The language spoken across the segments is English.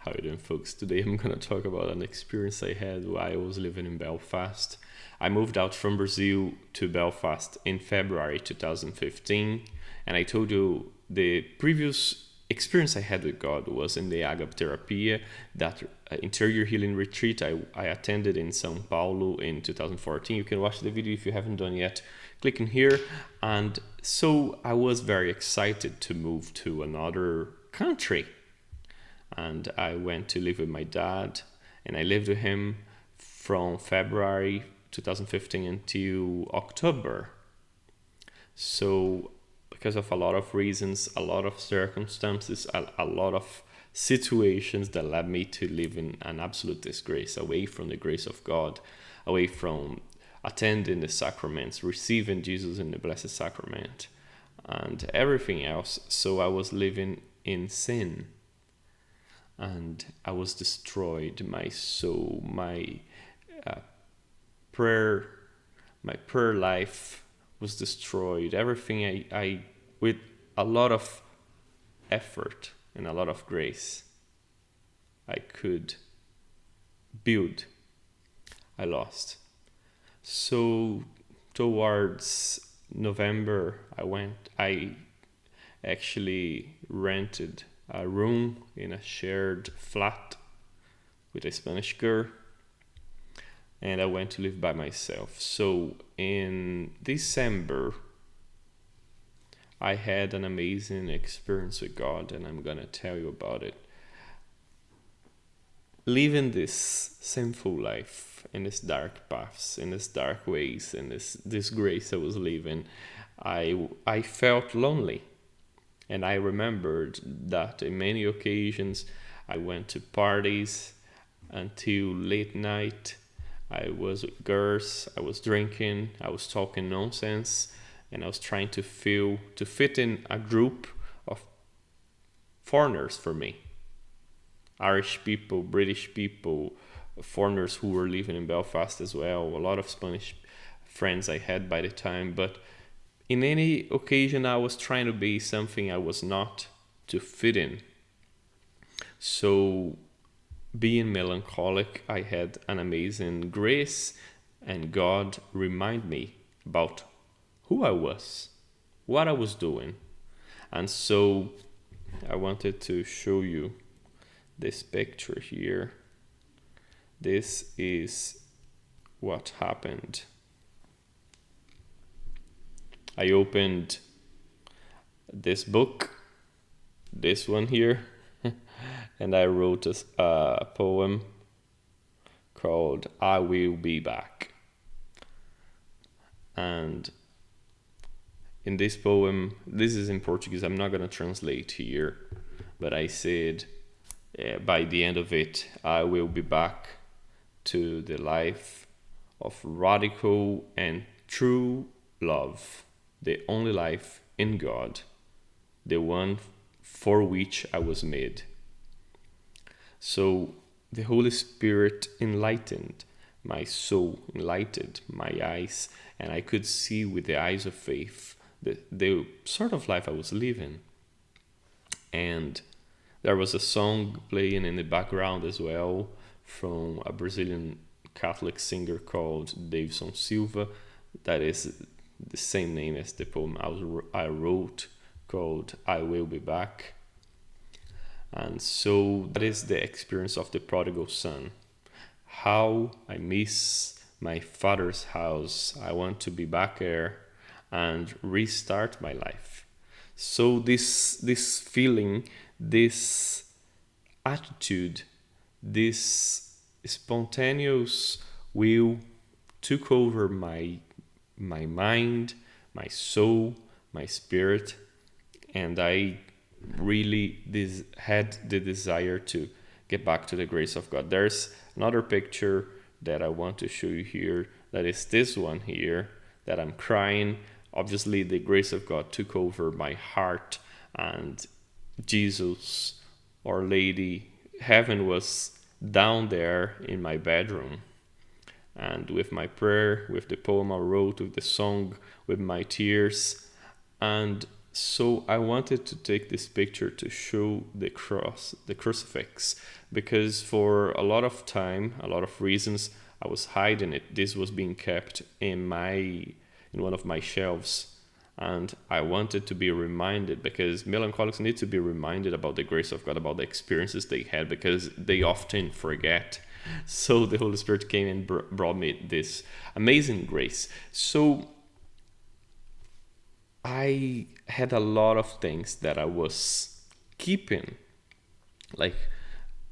How you doing, folks? Today I'm gonna talk about an experience I had while I was living in Belfast. I moved out from Brazil to Belfast in February 2015, and I told you the previous experience I had with God was in the Agape Therapia, that interior healing retreat I attended in São Paulo in 2014. You can watch the video if you haven't done yet. Click in here. And so I was very excited to move to another country, and I went to live with my dad, and I lived with him from February 2015 until October. So because of a lot of reasons, a lot of circumstances, a lot of situations that led me to live in an absolute disgrace, away from the grace of God, away from attending the sacraments, receiving Jesus in the Blessed Sacrament, and everything else. So I was living in sin, and I was destroyed. My soul, uh, prayer, my prayer life was destroyed. Everything I with a lot of effort and a lot of grace I could build, I lost. So towards November, I actually rented a room in a shared flat with a Spanish girl, and I went to live by myself. So in December, I had an amazing experience with God, and I'm gonna tell you about it. Living this sinful life, in this dark paths, in this dark ways, in this disgrace I was living, I felt lonely. And I remembered that in many occasions I went to parties until late night. I was with girls, I was drinking, I was talking nonsense, and I was trying to fit in a group of foreigners for me. Irish people, British people, foreigners who were living in Belfast as well, a lot of Spanish friends I had by the time, but in any occasion I was trying to be something I was not, to fit in. So being melancholic, I had an amazing grace, and God reminded me about who I was, what I was doing. And so I wanted to show you this picture here. This is what happened. I opened this book, this one here, and I wrote a poem called I Will Be Back. And in this poem, this is in Portuguese, I'm not going to translate here, but I said, by the end of it, I will be back to the life of radical and true love, the only life in God, the one for which I was made. So the Holy Spirit enlightened my soul, enlightened my eyes, and I could see with the eyes of faith the sort of life I was living. And there was a song playing in the background as well from a Brazilian Catholic singer called Davidson Silva, that is the same name as the poem I wrote, called I Will Be Back. And so that is the experience of the prodigal son. How I miss my father's house. I want to be back there and restart my life. So this feeling, this attitude, this spontaneous will took over my mind, my soul, my spirit, and I really had the desire to get back to the grace of God. There's another picture that I want to show you here, that is this one here, that I'm crying. Obviously the grace of God took over my heart, and Jesus, Our Lady, heaven was down there in my bedroom. And with my prayer, with the poem I wrote, with the song, with my tears, and So I wanted to take this picture to show the cross, the crucifix, because for a lot of time, a lot of reasons, I was hiding it. This was being kept in one of my shelves, and I wanted to be reminded, because melancholics need to be reminded about the grace of God, about the experiences they had, because they often forget. So the Holy Spirit came and brought me this amazing grace. So I had a lot of things that I was keeping, like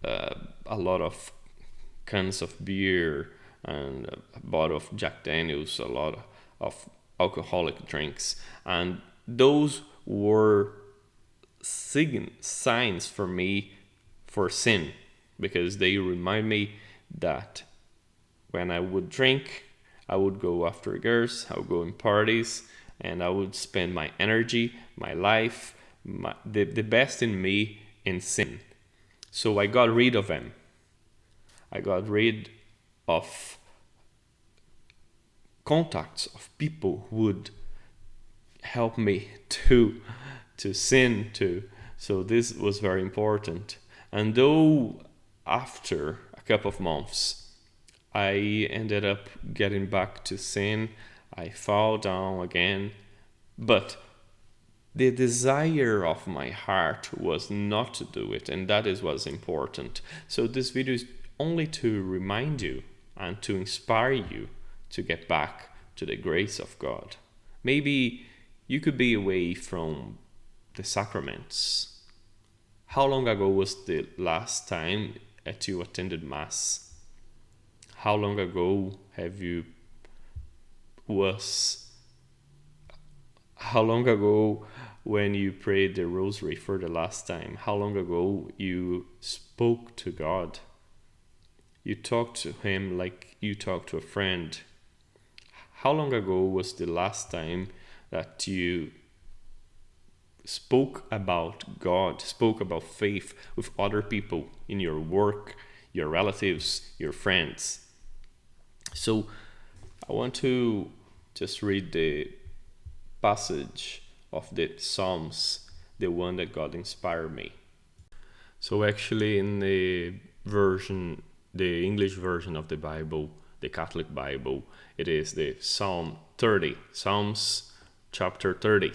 a lot of cans of beer and a bottle of Jack Daniels, a lot of alcoholic drinks, and those were signs for me for sin, because they remind me that when I would drink, I would go after girls, I would go in parties, and I would spend my energy, my life, the best in me in sin. So I got rid of them. I got rid of contacts of people who would help me to sin too. So this was very important. And though after a couple of months I ended up getting back to sin, I fall down again, but the desire of my heart was not to do it, and that is what's important. So this video is only to remind you and to inspire you to get back to the grace of God. Maybe you could be away from the sacraments. How long ago was the last time that you attended Mass? How long ago have you how long ago when you prayed the rosary for the last time? How long ago you spoke to God? You talked to him like you talk to a friend. How long ago was the last time that you spoke about God, spoke about faith with other people in your work, your relatives, your friends? So I want to just read the passage of the Psalms, the one that God inspired me. So actually in the English version of the Bible, the Catholic Bible, it is the Psalm 30, Psalms chapter 30.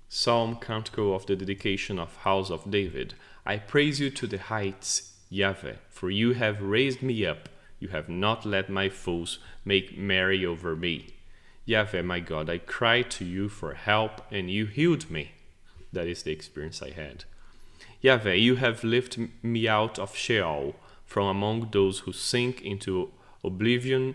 Psalm Canticle of the dedication of House of David. I praise you to the heights, Yahweh, for you have raised me up. You have not let my foes make merry over me. Yahweh, my God, I cried to you for help, and you healed me. That is the experience I had. Yahweh, you have lifted me out of Sheol, from among those who sink into oblivion.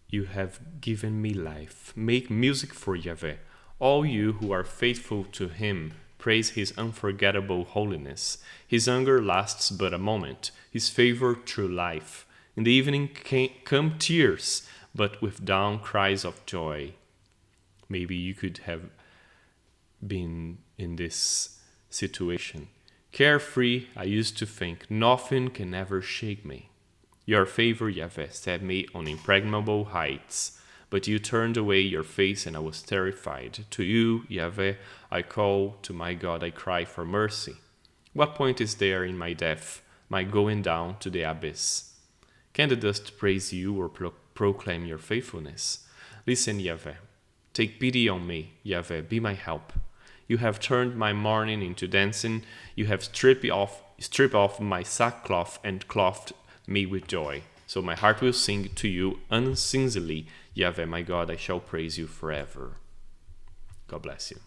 You have given me life. Make music for Yahweh. All you who are faithful to him, praise his unforgettable holiness. His anger lasts but a moment, his favor through life. In the evening come tears, but with dawn cries of joy. Maybe you could have been in this situation. Carefree, I used to think, nothing can ever shake me. Your favor, Yahweh, set me on impregnable heights. But you turned away your face and I was terrified. To you, Yahweh, I call, to my God I cry for mercy. What point is there in my death, my going down to the abyss? Can the dust praise you or proclaim your faithfulness? Listen, Yahweh. Take pity on me, Yahweh, be my help. You have turned my mourning into dancing. You have stripped off my sackcloth and clothed me with joy. So my heart will sing to you unceasingly. Yahweh, my God, I shall praise you forever. God bless you.